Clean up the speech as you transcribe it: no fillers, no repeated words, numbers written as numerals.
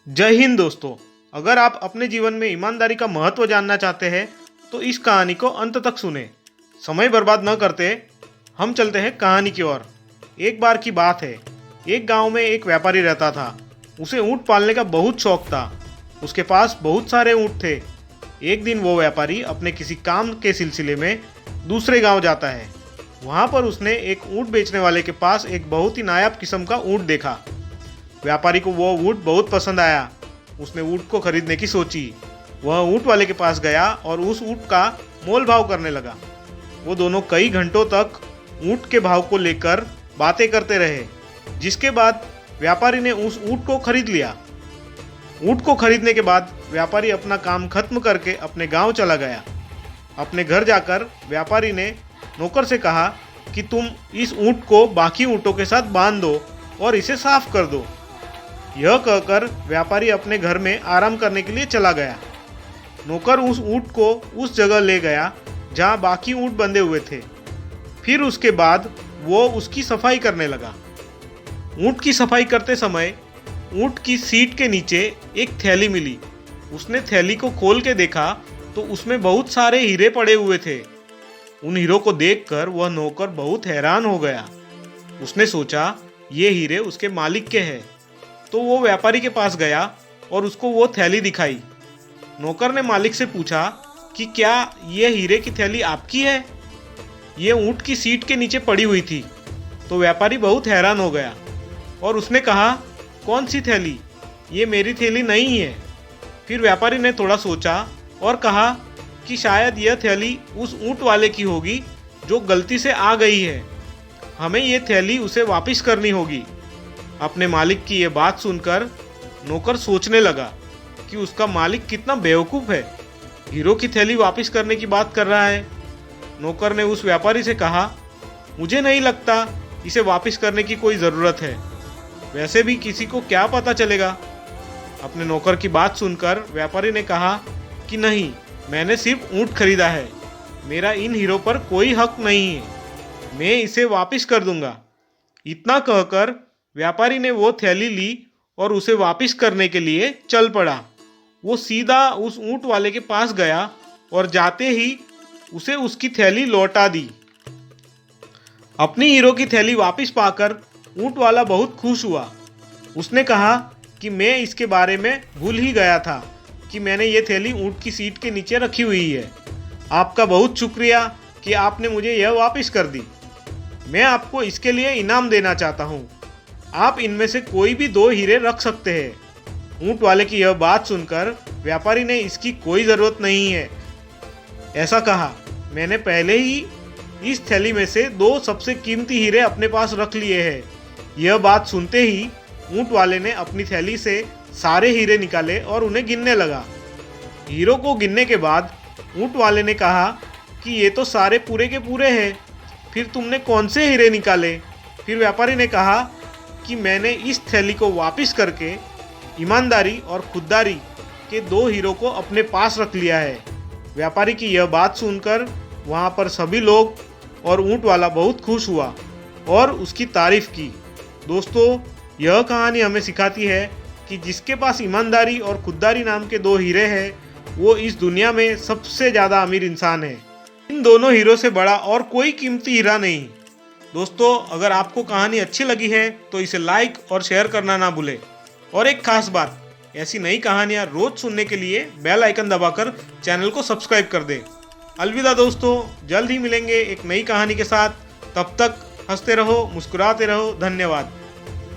जय हिंद दोस्तों। अगर आप अपने जीवन में ईमानदारी का महत्व जानना चाहते हैं तो इस कहानी को अंत तक सुने। समय बर्बाद न करते हम चलते हैं कहानी की ओर। एक बार की बात है, एक गांव में एक व्यापारी रहता था। उसे ऊँट पालने का बहुत शौक था। उसके पास बहुत सारे ऊँट थे। एक दिन वो व्यापारी अपने किसी काम के सिलसिले में दूसरे गांव जाता है। वहां पर उसने एक ऊँट बेचने वाले के पास एक बहुत ही नायाब किस्म का ऊँट देखा। व्यापारी को वो ऊँट बहुत पसंद आया। उसने ऊँट को खरीदने की सोची। वह ऊँट वाले के पास गया और उस ऊँट का मोल भाव करने लगा। वो दोनों कई घंटों तक ऊँट के भाव को लेकर बातें करते रहे, जिसके बाद व्यापारी ने उस ऊँट को खरीद लिया। ऊँट को खरीदने के बाद व्यापारी अपना काम खत्म करके अपने गांव चला गया। अपने घर जाकर व्यापारी ने नौकर से कहा कि तुम इस ऊँट को बाकी ऊँटों के साथ बांध दो और इसे साफ कर दो। यह कहकर व्यापारी अपने घर में आराम करने के लिए चला गया। नौकर उस ऊँट को उस जगह ले गया जहाँ बाकी ऊँट बंधे हुए थे। फिर उसके बाद वो उसकी सफाई करने लगा। ऊँट की सफाई करते समय ऊँट की सीट के नीचे एक थैली मिली। उसने थैली को खोल के देखा तो उसमें बहुत सारे हीरे पड़े हुए थे। उन हीरों को देखकर वह नौकर बहुत हैरान हो गया। उसने सोचा ये हीरे उसके मालिक के हैं। तो वो व्यापारी के पास गया और उसको वो थैली दिखाई। नौकर ने मालिक से पूछा कि क्या ये हीरे की थैली आपकी है? ये ऊँट की सीट के नीचे पड़ी हुई थी। तो व्यापारी बहुत हैरान हो गया और उसने कहा, कौन सी थैली? ये मेरी थैली नहीं है। फिर व्यापारी ने थोड़ा सोचा और कहा कि शायद यह थैली उस ऊँट वाले की होगी जो गलती से आ गई है। हमें ये थैली उसे वापस करनी होगी। अपने मालिक की ये बात सुनकर नौकर सोचने लगा कि उसका मालिक कितना बेवकूफ़ है, हीरो की थैली वापस करने की बात कर रहा है। नौकर ने उस व्यापारी से कहा, मुझे नहीं लगता इसे वापस करने की कोई ज़रूरत है। वैसे भी किसी को क्या पता चलेगा। अपने नौकर की बात सुनकर व्यापारी ने कहा कि नहीं, मैंने सिर्फ ऊँट खरीदा है, मेरा इन हीरो पर कोई हक नहीं है, मैं इसे वापस कर दूंगा। इतना कहकर व्यापारी ने वो थैली ली और उसे वापस करने के लिए चल पड़ा। वो सीधा उस ऊँट वाले के पास गया और जाते ही उसे उसकी थैली लौटा दी। अपनी हीरो की थैली वापस पाकर ऊँट वाला बहुत खुश हुआ। उसने कहा कि मैं इसके बारे में भूल ही गया था कि मैंने ये थैली ऊँट की सीट के नीचे रखी हुई है। आपका बहुत शुक्रिया कि आपने मुझे यह वापस कर दी। मैं आपको इसके लिए इनाम देना चाहता हूँ। आप इनमें से कोई भी 2 हीरे रख सकते हैं। ऊँट वाले की यह बात सुनकर व्यापारी ने इसकी कोई ज़रूरत नहीं है ऐसा कहा। मैंने पहले ही इस थैली में से 2 सबसे कीमती हीरे अपने पास रख लिए हैं। यह बात सुनते ही ऊँट वाले ने अपनी थैली से सारे हीरे निकाले और उन्हें गिनने लगा। हीरो को गिनने के बाद ऊँट वाले ने कहा कि ये तो सारे पूरे के पूरे हैं, फिर तुमने कौन से हीरे निकाले? फिर व्यापारी ने कहा कि मैंने इस थैली को वापस करके ईमानदारी और खुददारी के 2 हीरो को अपने पास रख लिया है। व्यापारी की यह बात सुनकर वहाँ पर सभी लोग और ऊँट वाला बहुत खुश हुआ और उसकी तारीफ की। दोस्तों, यह कहानी हमें सिखाती है कि जिसके पास ईमानदारी और खुददारी नाम के 2 हीरे हैं वो इस दुनिया में सबसे ज़्यादा अमीर इंसान है। इन दोनों हीरो से बड़ा और कोई कीमती हीरा नहीं। दोस्तों, अगर आपको कहानी अच्छी लगी है तो इसे लाइक और शेयर करना ना भूलें। और एक खास बात, ऐसी नई कहानियाँ रोज़ सुनने के लिए बेल आइकन दबाकर चैनल को सब्सक्राइब कर दें। अलविदा दोस्तों, जल्द ही मिलेंगे एक नई कहानी के साथ। तब तक हंसते रहो, मुस्कुराते रहो। धन्यवाद।